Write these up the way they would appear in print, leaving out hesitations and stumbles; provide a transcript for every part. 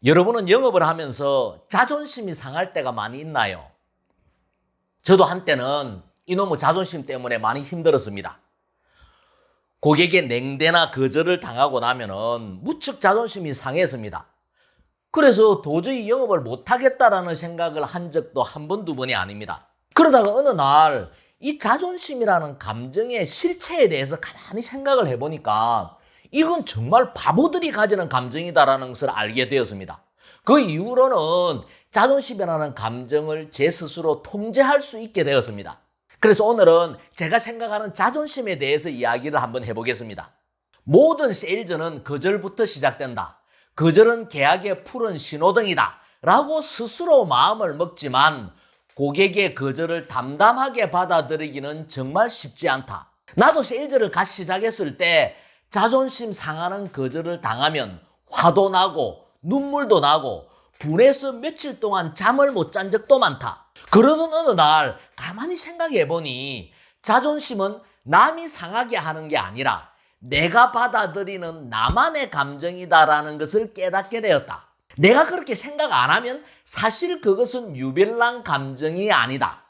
여러분은 영업을 하면서 자존심이 상할 때가 많이 있나요? 저도 한때는 이놈의 자존심 때문에 많이 힘들었습니다. 고객의 냉대나 거절을 당하고 나면은 무척 자존심이 상했습니다. 그래서 도저히 영업을 못하겠다라는 생각을 한 적도 한 번, 두 번이 아닙니다. 그러다가 어느 날 이 자존심이라는 감정의 실체에 대해서 가만히 생각을 해보니까 이건 정말 바보들이 가지는 감정이다라는 것을 알게 되었습니다. 그 이후로는 자존심이라는 감정을 제 스스로 통제할 수 있게 되었습니다. 그래서 오늘은 제가 생각하는 자존심에 대해서 이야기를 한번 해보겠습니다. 모든 세일즈는 거절부터 시작된다. 거절은 계약의 푸른 신호등이다. 라고 스스로 마음을 먹지만 고객의 거절을 담담하게 받아들이기는 정말 쉽지 않다. 나도 세일즈를 같이 시작했을 때 자존심 상하는 거절을 당하면 화도 나고 눈물도 나고 분해서 며칠 동안 잠을 못 잔 적도 많다. 그러던 어느 날 가만히 생각해 보니 자존심은 남이 상하게 하는 게 아니라 내가 받아들이는 나만의 감정이다라는 것을 깨닫게 되었다. 내가 그렇게 생각 안 하면 사실 그것은 유별난 감정이 아니다.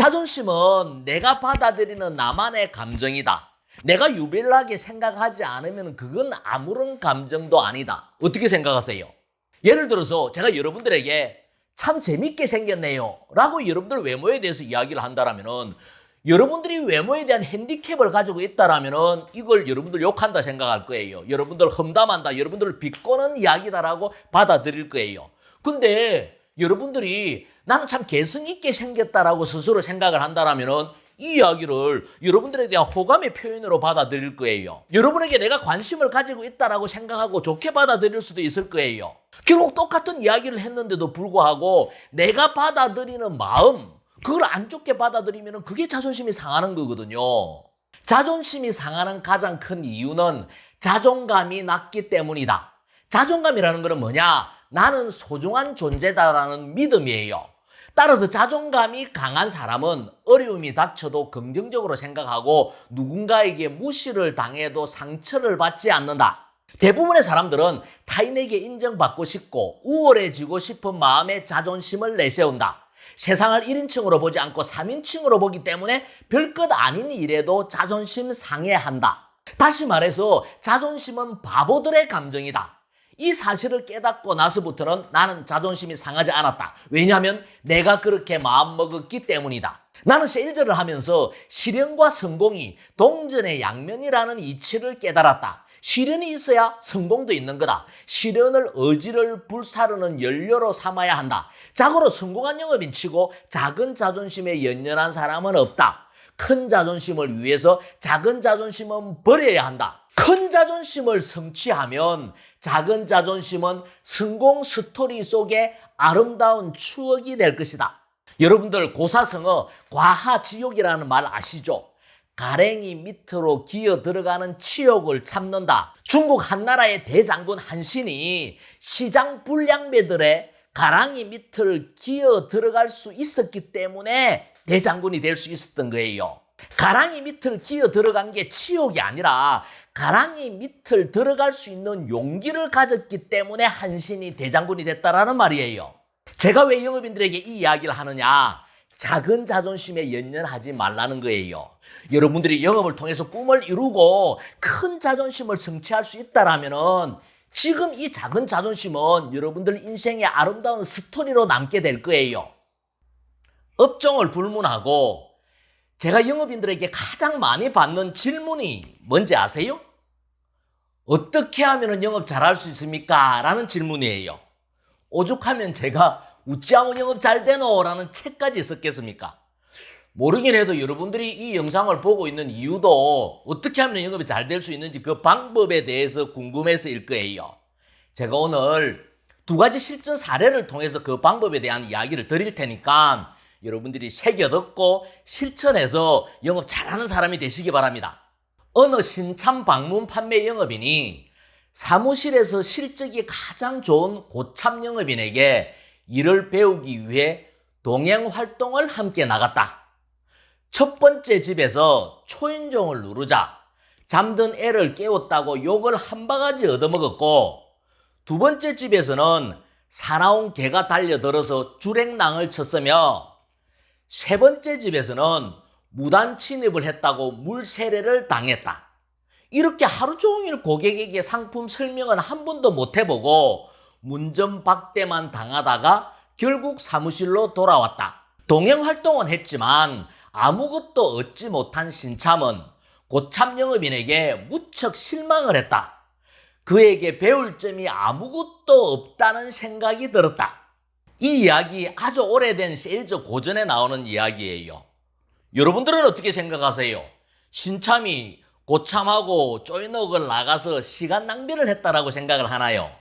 자존심은 내가 받아들이는 나만의 감정이다. 내가 유별나게 생각하지 않으면 그건 아무런 감정도 아니다. 어떻게 생각하세요? 예를 들어서 제가 여러분들에게 참 재밌게 생겼네요 라고 여러분들 외모에 대해서 이야기를 한다면 여러분들이 외모에 대한 핸디캡을 가지고 있다면 이걸 여러분들 욕한다 생각할 거예요. 여러분들 험담한다, 여러분들 비꼬는 이야기다라고 받아들일 거예요. 근데 여러분들이 나는 참 개성 있게 생겼다라고 스스로 생각을 한다면 이 이야기를 여러분들에 대한 호감의 표현으로 받아들일 거예요. 여러분에게 내가 관심을 가지고 있다라고 생각하고 좋게 받아들일 수도 있을 거예요. 결국 똑같은 이야기를 했는데도 불구하고 내가 받아들이는 마음, 그걸 안 좋게 받아들이면 그게 자존심이 상하는 거거든요. 자존심이 상하는 가장 큰 이유는 자존감이 낮기 때문이다. 자존감이라는 것은 뭐냐? 나는 소중한 존재다라는 믿음이에요. 따라서 자존감이 강한 사람은 어려움이 닥쳐도 긍정적으로 생각하고 누군가에게 무시를 당해도 상처를 받지 않는다. 대부분의 사람들은 타인에게 인정받고 싶고 우월해지고 싶은 마음에 자존심을 내세운다. 세상을 1인칭으로 보지 않고 3인칭으로 보기 때문에 별것 아닌 일에도 자존심 상해한다. 다시 말해서 자존심은 바보들의 감정이다. 이 사실을 깨닫고 나서부터는 나는 자존심이 상하지 않았다. 왜냐하면 내가 그렇게 마음먹었기 때문이다. 나는 세일즈를 하면서 시련과 성공이 동전의 양면이라는 이치를 깨달았다. 시련이 있어야 성공도 있는 거다. 시련을 의지를 불사르는 연료로 삼아야 한다. 자고로 성공한 영업인 치고 작은 자존심에 연연한 사람은 없다. 큰 자존심을 위해서 작은 자존심은 버려야 한다. 큰 자존심을 성취하면 작은 자존심은 성공 스토리 속에 아름다운 추억이 될 것이다. 여러분들 고사성어 과하지옥이라는 말 아시죠? 가랭이 밑으로 기어 들어가는 치욕을 참는다. 중국 한나라의 대장군 한신이 시장 불량배들의 가랑이 밑을 기어 들어갈 수 있었기 때문에 대장군이 될 수 있었던 거예요. 가랑이 밑을 기어 들어간 게 치욕이 아니라 가랑이 밑을 들어갈 수 있는 용기를 가졌기 때문에 한신이 대장군이 됐다라는 말이에요. 제가 왜 영업인들에게 이 이야기를 하느냐? 작은 자존심에 연연하지 말라는 거예요. 여러분들이 영업을 통해서 꿈을 이루고 큰 자존심을 성취할 수 있다라면은 지금 이 작은 자존심은 여러분들 인생의 아름다운 스토리로 남게 될 거예요. 업종을 불문하고 제가 영업인들에게 가장 많이 받는 질문이 뭔지 아세요? 어떻게 하면 영업 잘할 수 있습니까? 라는 질문이에요. 오죽하면 제가 우찌하면 영업 잘 되노? 라는 책까지 썼겠습니까? 모르긴 해도 여러분들이 이 영상을 보고 있는 이유도 어떻게 하면 영업이 잘 될 수 있는지 그 방법에 대해서 궁금해서일 거예요. 제가 오늘 두 가지 실전 사례를 통해서 그 방법에 대한 이야기를 드릴 테니까 여러분들이 새겨 듣고 실천해서 영업 잘하는 사람이 되시기 바랍니다. 어느 신참 방문 판매 영업인이 사무실에서 실적이 가장 좋은 고참 영업인에게 일을 배우기 위해 동행 활동을 함께 나갔다. 첫 번째 집에서 초인종을 누르자 잠든 애를 깨웠다고 욕을 한 바가지 얻어먹었고 두 번째 집에서는 사나운 개가 달려들어서 주랭랑을 쳤으며 세 번째 집에서는 무단 침입을 했다고 물세례를 당했다. 이렇게 하루 종일 고객에게 상품 설명은 한 번도 못 해보고 문전박대만 당하다가 결국 사무실로 돌아왔다. 동행활동은 했지만 아무것도 얻지 못한 신참은 고참 영업인에게 무척 실망을 했다. 그에게 배울 점이 아무것도 없다는 생각이 들었다. 이 이야기 아주 오래된 세일즈 고전에 나오는 이야기예요. 여러분들은 어떻게 생각하세요? 신참이 고참하고 쪼이넉을 나가서 시간 낭비를 했다라고 생각을 하나요?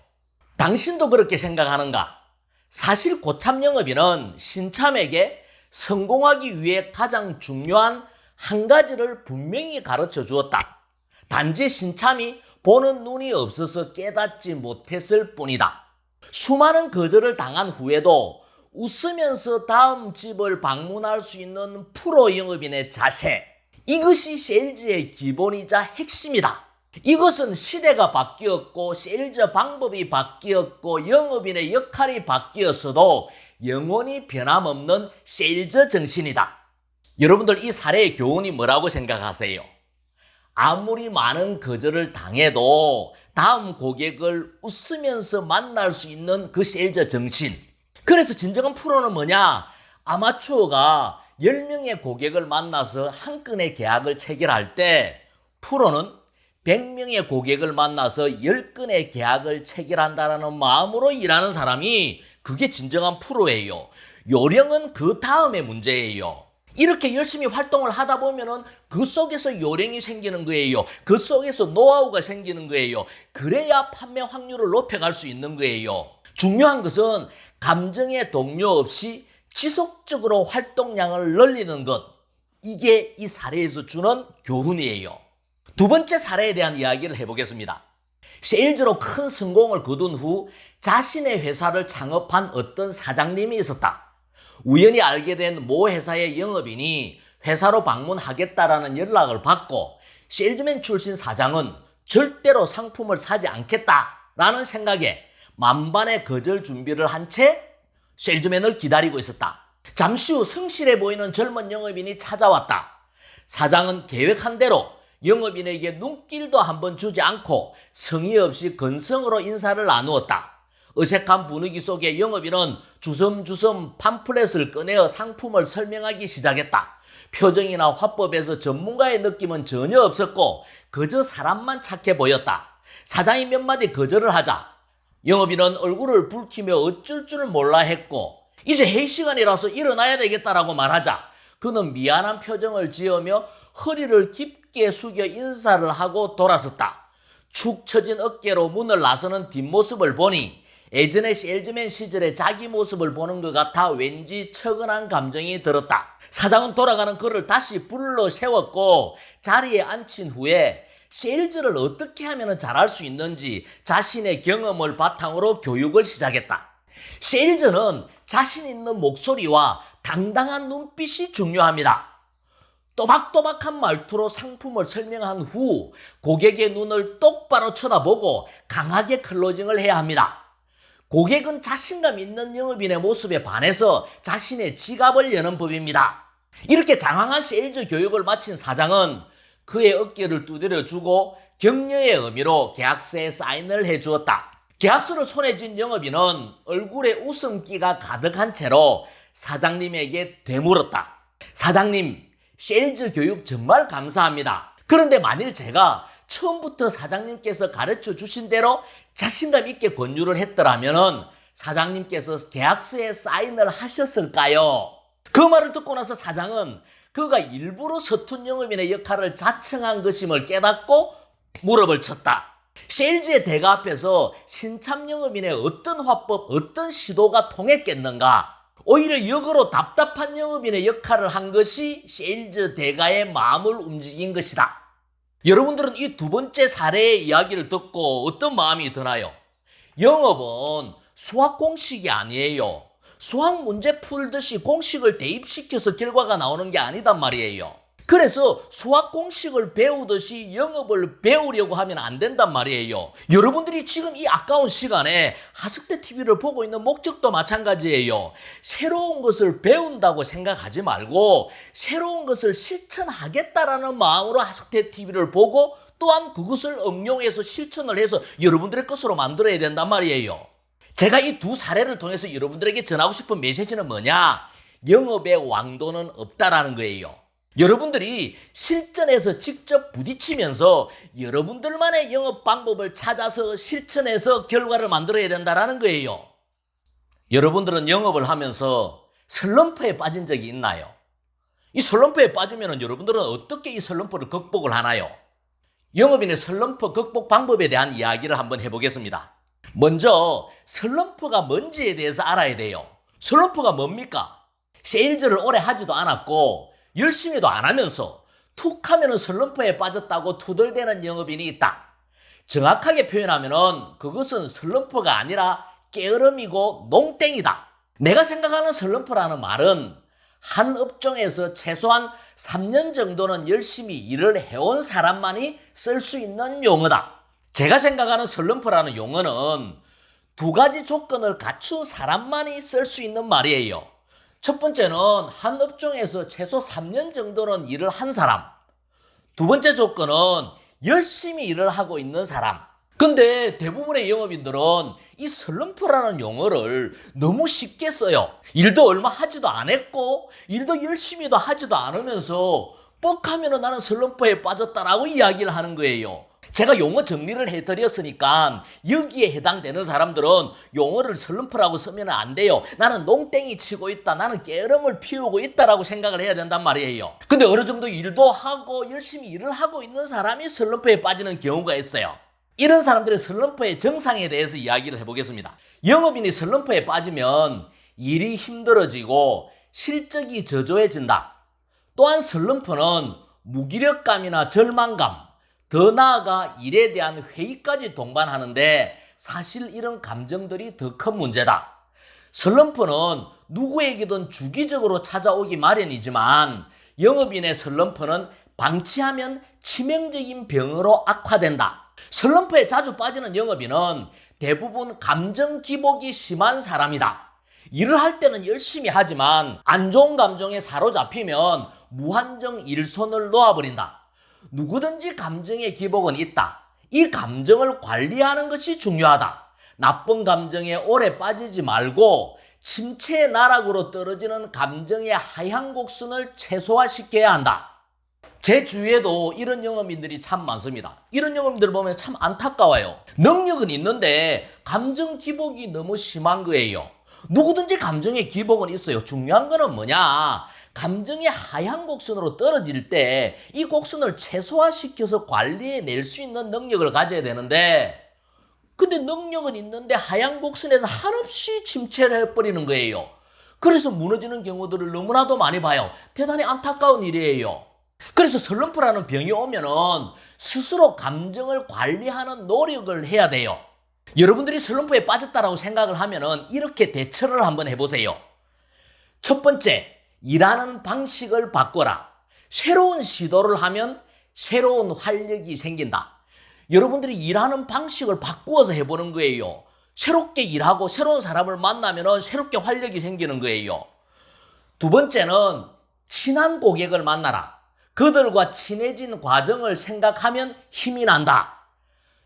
당신도 그렇게 생각하는가? 사실 고참 영업인은 신참에게 성공하기 위해 가장 중요한 한 가지를 분명히 가르쳐 주었다. 단지 신참이 보는 눈이 없어서 깨닫지 못했을 뿐이다. 수많은 거절을 당한 후에도 웃으면서 다음 집을 방문할 수 있는 프로 영업인의 자세, 이것이 세일즈의 기본이자 핵심이다. 이것은 시대가 바뀌었고 세일즈 방법이 바뀌었고 영업인의 역할이 바뀌었어도 영원히 변함없는 세일즈 정신이다. 여러분들 이 사례의 교훈이 뭐라고 생각하세요? 아무리 많은 거절을 당해도 다음 고객을 웃으면서 만날 수 있는 그 세일즈 정신. 그래서 진정한 프로는 뭐냐? 아마추어가 10명의 고객을 만나서 한 건의 계약을 체결할 때 프로는 100명의 고객을 만나서 10건의 계약을 체결한다는 마음으로 일하는 사람이 그게 진정한 프로예요. 요령은 그 다음의 문제예요. 이렇게 열심히 활동을 하다 보면은 그 속에서 요령이 생기는 거예요. 그 속에서 노하우가 생기는 거예요. 그래야 판매 확률을 높여갈 수 있는 거예요. 중요한 것은 감정의 동요 없이 지속적으로 활동량을 늘리는 것. 이게 이 사례에서 주는 교훈이에요. 두 번째 사례에 대한 이야기를 해보겠습니다. 세일즈로 큰 성공을 거둔 후 자신의 회사를 창업한 어떤 사장님이 있었다. 우연히 알게 된 모 회사의 영업인이 회사로 방문하겠다라는 연락을 받고 세일즈맨 출신 사장은 절대로 상품을 사지 않겠다라는 생각에 만반의 거절 준비를 한 채 세일즈맨을 기다리고 있었다. 잠시 후 성실해 보이는 젊은 영업인이 찾아왔다. 사장은 계획한 대로 영업인에게 눈길도 한번 주지 않고 성의 없이 건성으로 인사를 나누었다. 어색한 분위기 속에 영업인은 주섬주섬 팜플렛을 꺼내어 상품을 설명하기 시작했다. 표정이나 화법에서 전문가의 느낌은 전혀 없었고 그저 사람만 착해 보였다. 사장이 몇 마디 거절을 하자 영업인은 얼굴을 붉히며 어쩔 줄 몰라 했고 이제 회의 시간이라서 일어나야 되겠다라고 말하자 그는 미안한 표정을 지으며 허리를 깊게 숙여 인사를 하고 돌아섰다. 축 처진 어깨로 문을 나서는 뒷모습을 보니 예전에 세일즈맨 시절의 자기 모습을 보는 것 같아 왠지 처근한 감정이 들었다. 사장은 돌아가는 그를 다시 불러 세웠고 자리에 앉힌 후에 세일즈를 어떻게 하면 잘할 수 있는지 자신의 경험을 바탕으로 교육을 시작했다. 세일즈는 자신 있는 목소리와 당당한 눈빛이 중요합니다. 또박또박한 말투로 상품을 설명한 후 고객의 눈을 똑바로 쳐다보고 강하게 클로징을 해야 합니다. 고객은 자신감 있는 영업인의 모습에 반해서 자신의 지갑을 여는 법입니다. 이렇게 장황한 세일즈 교육을 마친 사장은 그의 어깨를 두드려주고 격려의 의미로 계약서에 사인을 해주었다. 계약서를 손에 쥔 영업인은 얼굴에 웃음기가 가득한 채로 사장님에게 되물었다. 사장님, 세일즈 교육 정말 감사합니다. 그런데 만일 제가 처음부터 사장님께서 가르쳐 주신 대로 자신감 있게 권유를 했더라면 사장님께서 계약서에 사인을 하셨을까요? 그 말을 듣고 나서 사장은 그가 일부러 서툰 영업인의 역할을 자청한 것임을 깨닫고 무릎을 쳤다. 세일즈의 대가 앞에서 신참 영업인의 어떤 화법, 어떤 시도가 통했겠는가? 오히려 역으로 답답한 영업인의 역할을 한 것이 세일즈 대가의 마음을 움직인 것이다. 여러분들은 이 두 번째 사례의 이야기를 듣고 어떤 마음이 드나요? 영업은 수학 공식이 아니에요. 수학 문제 풀듯이 공식을 대입시켜서 결과가 나오는 게 아니단 말이에요. 그래서 수학 공식을 배우듯이 영업을 배우려고 하면 안 된단 말이에요. 여러분들이 지금 이 아까운 시간에 하석대 TV를 보고 있는 목적도 마찬가지예요. 새로운 것을 배운다고 생각하지 말고 새로운 것을 실천하겠다라는 마음으로 하석대 TV를 보고 또한 그것을 응용해서 실천을 해서 여러분들의 것으로 만들어야 된단 말이에요. 제가 이 두 사례를 통해서 여러분들에게 전하고 싶은 메시지는 뭐냐? 영업의 왕도는 없다라는 거예요. 여러분들이 실전에서 직접 부딪히면서 여러분들만의 영업 방법을 찾아서 실천해서 결과를 만들어야 된다는 거예요. 여러분들은 영업을 하면서 슬럼프에 빠진 적이 있나요? 이 슬럼프에 빠지면 여러분들은 어떻게 이 슬럼프를 극복을 하나요? 영업인의 슬럼프 극복 방법에 대한 이야기를 한번 해보겠습니다. 먼저 슬럼프가 뭔지에 대해서 알아야 돼요. 슬럼프가 뭡니까? 세일즈를 오래 하지도 않았고 열심히도 안 하면서 툭 하면은 슬럼프에 빠졌다고 투덜대는 영업인이 있다. 정확하게 표현하면은 그것은 슬럼프가 아니라 게으름이고 농땡이다. 내가 생각하는 슬럼프라는 말은 한 업종에서 최소한 3년 정도는 열심히 일을 해온 사람만이 쓸 수 있는 용어다. 제가 생각하는 슬럼프라는 용어는 두 가지 조건을 갖춘 사람만이 쓸 수 있는 말이에요. 첫 번째는 한 업종에서 최소 3년 정도는 일을 한 사람. 두 번째 조건은 열심히 일을 하고 있는 사람. 근데 대부분의 영업인들은 이 슬럼프라는 용어를 너무 쉽게 써요. 일도 얼마 하지도 안 했고 일도 열심히도 하지도 않으면서 뻑하면 나는 슬럼프에 빠졌다라고 이야기를 하는 거예요. 제가 용어 정리를 해드렸으니까 여기에 해당되는 사람들은 용어를 슬럼프라고 쓰면 안 돼요. 나는 농땡이 치고 있다. 나는 게으름을 피우고 있다라고 생각을 해야 된단 말이에요. 근데 어느 정도 일도 하고 열심히 일을 하고 있는 사람이 슬럼프에 빠지는 경우가 있어요. 이런 사람들의 슬럼프의 정상에 대해서 이야기를 해보겠습니다. 영업인이 슬럼프에 빠지면 일이 힘들어지고 실적이 저조해진다. 또한 슬럼프는 무기력감이나 절망감, 더 나아가 일에 대한 회의까지 동반하는데 사실 이런 감정들이 더 큰 문제다. 슬럼프는 누구에게든 주기적으로 찾아오기 마련이지만 영업인의 슬럼프는 방치하면 치명적인 병으로 악화된다. 슬럼프에 자주 빠지는 영업인은 대부분 감정 기복이 심한 사람이다. 일을 할 때는 열심히 하지만 안 좋은 감정에 사로잡히면 무한정 일손을 놓아버린다. 누구든지 감정의 기복은 있다. 이 감정을 관리하는 것이 중요하다. 나쁜 감정에 오래 빠지지 말고 침체의 나락으로 떨어지는 감정의 하향 곡선을 최소화시켜야 한다. 제 주위에도 이런 영업인들이 참 많습니다. 이런 영업인들 보면 참 안타까워요. 능력은 있는데 감정 기복이 너무 심한 거예요. 누구든지 감정의 기복은 있어요. 중요한 거는 뭐냐? 감정의 하향 곡선으로 떨어질 때 이 곡선을 최소화시켜서 관리해낼 수 있는 능력을 가져야 되는데 근데 능력은 있는데 하향 곡선에서 한없이 침체를 해버리는 거예요. 그래서 무너지는 경우들을 너무나도 많이 봐요. 대단히 안타까운 일이에요. 그래서 슬럼프라는 병이 오면은 스스로 감정을 관리하는 노력을 해야 돼요. 여러분들이 슬럼프에 빠졌다라고 생각을 하면은 이렇게 대처를 한번 해보세요. 첫 번째, 일하는 방식을 바꿔라. 새로운 시도를 하면 새로운 활력이 생긴다. 여러분들이 일하는 방식을 바꾸어서 해보는 거예요. 새롭게 일하고 새로운 사람을 만나면 새롭게 활력이 생기는 거예요. 두 번째는 친한 고객을 만나라. 그들과 친해진 과정을 생각하면 힘이 난다.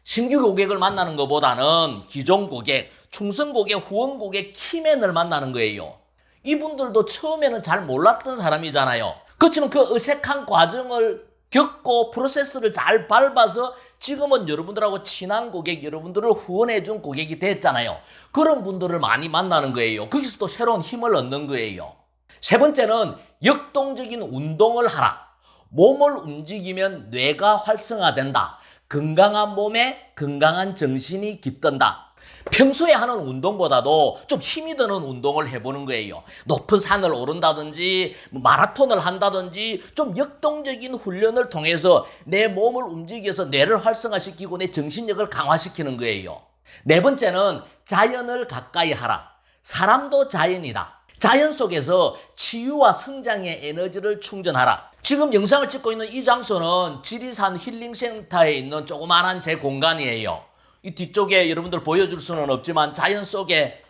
신규 고객을 만나는 것보다는 기존 고객, 충성 고객, 후원 고객, 키맨을 만나는 거예요. 이분들도 처음에는 잘 몰랐던 사람이잖아요. 그렇지만 그 어색한 과정을 겪고 프로세스를 잘 밟아서 지금은 여러분들하고 친한 고객, 여러분들을 후원해준 고객이 됐잖아요. 그런 분들을 많이 만나는 거예요. 거기서 또 새로운 힘을 얻는 거예요. 세 번째는 역동적인 운동을 하라. 몸을 움직이면 뇌가 활성화된다. 건강한 몸에 건강한 정신이 깃든다. 평소에 하는 운동보다도 좀 힘이 드는 운동을 해보는 거예요. 높은 산을 오른다든지 마라톤을 한다든지 좀 역동적인 훈련을 통해서 내 몸을 움직여서 뇌를 활성화시키고 내 정신력을 강화시키는 거예요. 네 번째는 자연을 가까이 하라. 사람도 자연이다. 자연 속에서 치유와 성장의 에너지를 충전하라. 지금 영상을 찍고 있는 이 장소는 지리산 힐링센터에 있는 조그마한 제 공간이에요. 이 뒤쪽에 여러분들 보여줄 수는 없지만 자연 속에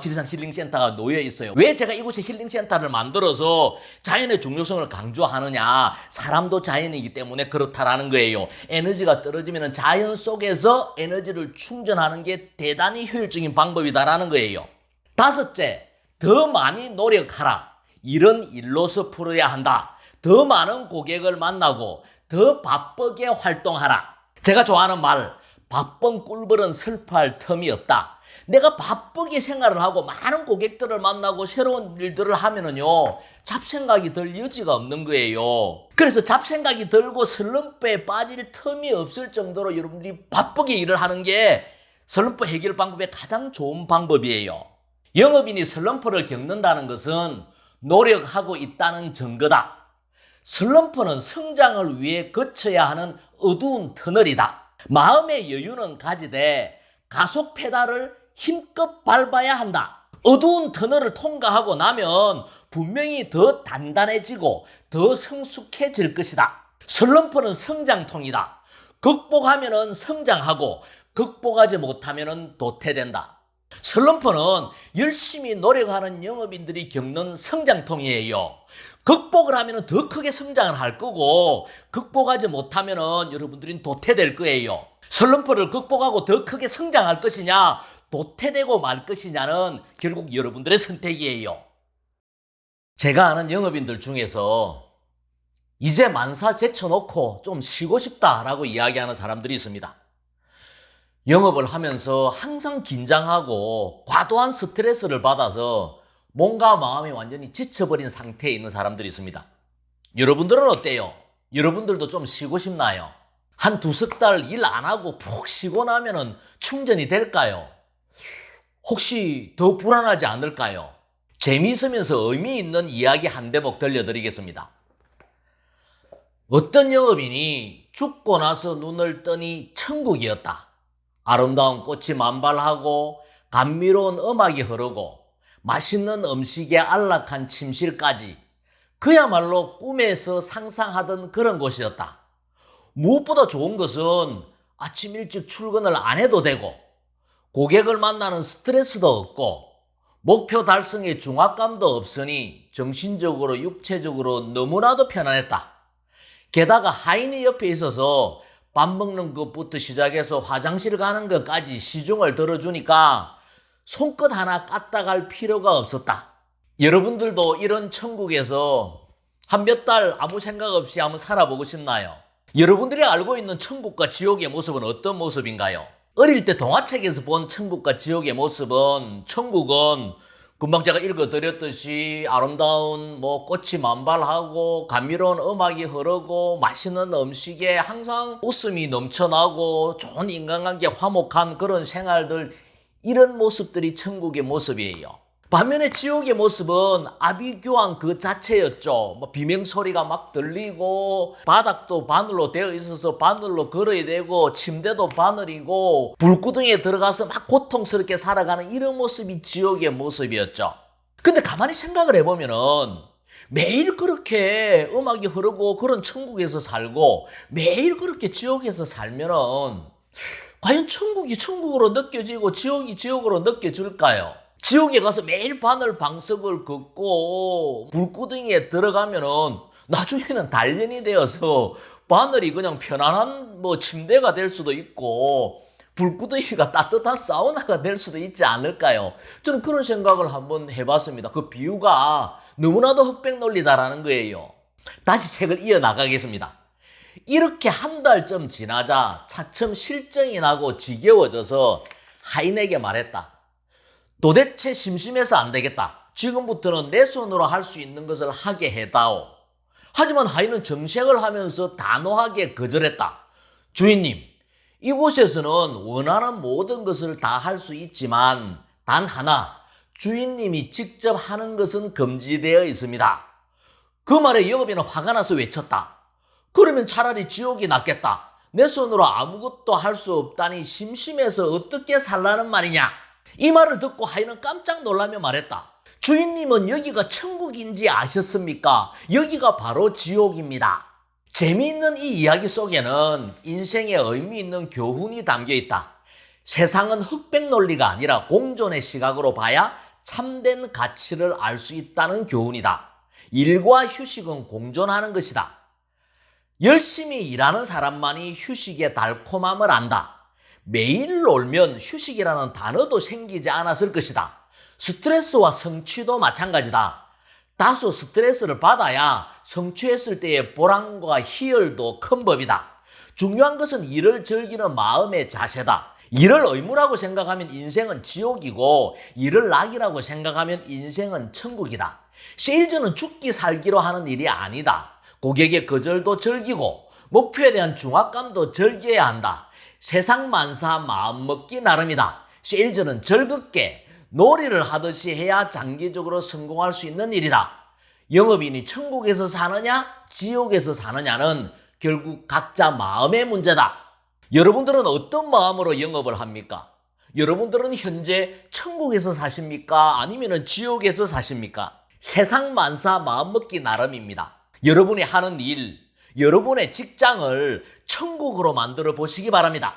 지리산 힐링센터가 놓여 있어요. 왜 제가 이곳에 힐링센터를 만들어서 자연의 중요성을 강조하느냐? 사람도 자연이기 때문에 그렇다라는 거예요. 에너지가 떨어지면 자연 속에서 에너지를 충전하는 게 대단히 효율적인 방법이다라는 거예요. 다섯째, 더 많이 노력하라. 이런 일로서 풀어야 한다. 더 많은 고객을 만나고 더 바쁘게 활동하라. 제가 좋아하는 말, 바쁜 꿀벌은 슬퍼할 틈이 없다. 내가 바쁘게 생활을 하고 많은 고객들을 만나고 새로운 일들을 하면은요, 잡생각이 들 여지가 없는 거예요. 그래서 잡생각이 들고 슬럼프에 빠질 틈이 없을 정도로 여러분들이 바쁘게 일을 하는 게 슬럼프 해결 방법의 가장 좋은 방법이에요. 영업인이 슬럼프를 겪는다는 것은 노력하고 있다는 증거다. 슬럼프는 성장을 위해 거쳐야 하는 어두운 터널이다. 마음의 여유는 가지되 가속 페달을 힘껏 밟아야 한다. 어두운 터널을 통과하고 나면 분명히 더 단단해지고 더 성숙해질 것이다. 슬럼프는 성장통이다. 극복하면 성장하고 극복하지 못하면 도태된다. 슬럼프는 열심히 노력하는 영업인들이 겪는 성장통이에요. 극복을 하면 더 크게 성장을 할 거고 극복하지 못하면 여러분들은 도태될 거예요. 슬럼프를 극복하고 더 크게 성장할 것이냐, 도태되고 말 것이냐는 결국 여러분들의 선택이에요. 제가 아는 영업인들 중에서 이제 만사 제쳐놓고 좀 쉬고 싶다라고 이야기하는 사람들이 있습니다. 영업을 하면서 항상 긴장하고 과도한 스트레스를 받아서 몸과 마음이 완전히 지쳐버린 상태에 있는 사람들이 있습니다. 여러분들은 어때요? 여러분들도 좀 쉬고 싶나요? 한 두석 달 일 안 하고 푹 쉬고 나면은 충전이 될까요? 혹시 더 불안하지 않을까요? 재미있으면서 의미 있는 이야기 한 대목 들려드리겠습니다. 어떤 영업인이 죽고 나서 눈을 뜨니 천국이었다. 아름다운 꽃이 만발하고 감미로운 음악이 흐르고 맛있는 음식에 안락한 침실까지 그야말로 꿈에서 상상하던 그런 곳이었다. 무엇보다 좋은 것은 아침 일찍 출근을 안 해도 되고 고객을 만나는 스트레스도 없고 목표 달성의 중압감도 없으니 정신적으로 육체적으로 너무나도 편안했다. 게다가 하인이 옆에 있어서 밥 먹는 것부터 시작해서 화장실 가는 것까지 시중을 들어주니까 손끝 하나 까딱할 필요가 없었다. 여러분들도 이런 천국에서 한 몇 달 아무 생각 없이 한번 살아보고 싶나요? 여러분들이 알고 있는 천국과 지옥의 모습은 어떤 모습인가요? 어릴 때 동화책에서 본 천국과 지옥의 모습은, 천국은 금방 제가 읽어드렸듯이 아름다운 꽃이 만발하고 감미로운 음악이 흐르고 맛있는 음식에 항상 웃음이 넘쳐나고 좋은 인간관계 화목한 그런 생활들, 이런 모습들이 천국의 모습이에요. 반면에 지옥의 모습은 아비규환 그 자체였죠. 비명소리가 막 들리고 바닥도 바늘로 되어 있어서 바늘로 걸어야 되고 침대도 바늘이고 불구덩이에 들어가서 막 고통스럽게 살아가는 이런 모습이 지옥의 모습이었죠. 근데 가만히 생각을 해보면은 매일 그렇게 음악이 흐르고 그런 천국에서 살고 매일 그렇게 지옥에서 살면은 과연 천국이 천국으로 느껴지고 지옥이 지옥으로 느껴질까요? 지옥에 가서 매일 바늘 방석을 걷고 불구덩이에 들어가면은 나중에는 단련이 되어서 바늘이 그냥 편안한 침대가 될 수도 있고 불구덩이가 따뜻한 사우나가 될 수도 있지 않을까요? 저는 그런 생각을 한번 해봤습니다. 그 비유가 너무나도 흑백 논리다라는 거예요. 다시 책을 이어나가겠습니다. 이렇게 한 달쯤 지나자 차츰 실정이 나고 지겨워져서 하인에게 말했다. 도대체 심심해서 안 되겠다. 지금부터는 내 손으로 할 수 있는 것을 하게 해다오. 하지만 하인은 정색을 하면서 단호하게 거절했다. 주인님, 이곳에서는 원하는 모든 것을 다 할 수 있지만 단 하나, 주인님이 직접 하는 것은 금지되어 있습니다. 그 말에 영업인은 화가 나서 외쳤다. 그러면 차라리 지옥이 낫겠다. 내 손으로 아무것도 할 수 없다니 심심해서 어떻게 살라는 말이냐. 이 말을 듣고 하인은 깜짝 놀라며 말했다. 주인님은 여기가 천국인지 아셨습니까? 여기가 바로 지옥입니다. 재미있는 이 이야기 속에는 인생에 의미 있는 교훈이 담겨 있다. 세상은 흑백 논리가 아니라 공존의 시각으로 봐야 참된 가치를 알 수 있다는 교훈이다. 일과 휴식은 공존하는 것이다. 열심히 일하는 사람만이 휴식의 달콤함을 안다. 매일 놀면 휴식이라는 단어도 생기지 않았을 것이다. 스트레스와 성취도 마찬가지다. 다소 스트레스를 받아야 성취했을 때의 보람과 희열도 큰 법이다. 중요한 것은 일을 즐기는 마음의 자세다. 일을 의무라고 생각하면 인생은 지옥이고 일을 낙이라고 생각하면 인생은 천국이다. 세일즈는 죽기 살기로 하는 일이 아니다. 고객의 거절도 즐기고 목표에 대한 중압감도 즐겨야 한다. 세상 만사 마음먹기 나름이다. 세일즈는 즐겁게 놀이를 하듯이 해야 장기적으로 성공할 수 있는 일이다. 영업인이 천국에서 사느냐 지옥에서 사느냐는 결국 각자 마음의 문제다. 여러분들은 어떤 마음으로 영업을 합니까? 여러분들은 현재 천국에서 사십니까? 아니면 지옥에서 사십니까? 세상 만사 마음먹기 나름입니다. 여러분이 하는 일, 여러분의 직장을 천국으로 만들어 보시기 바랍니다.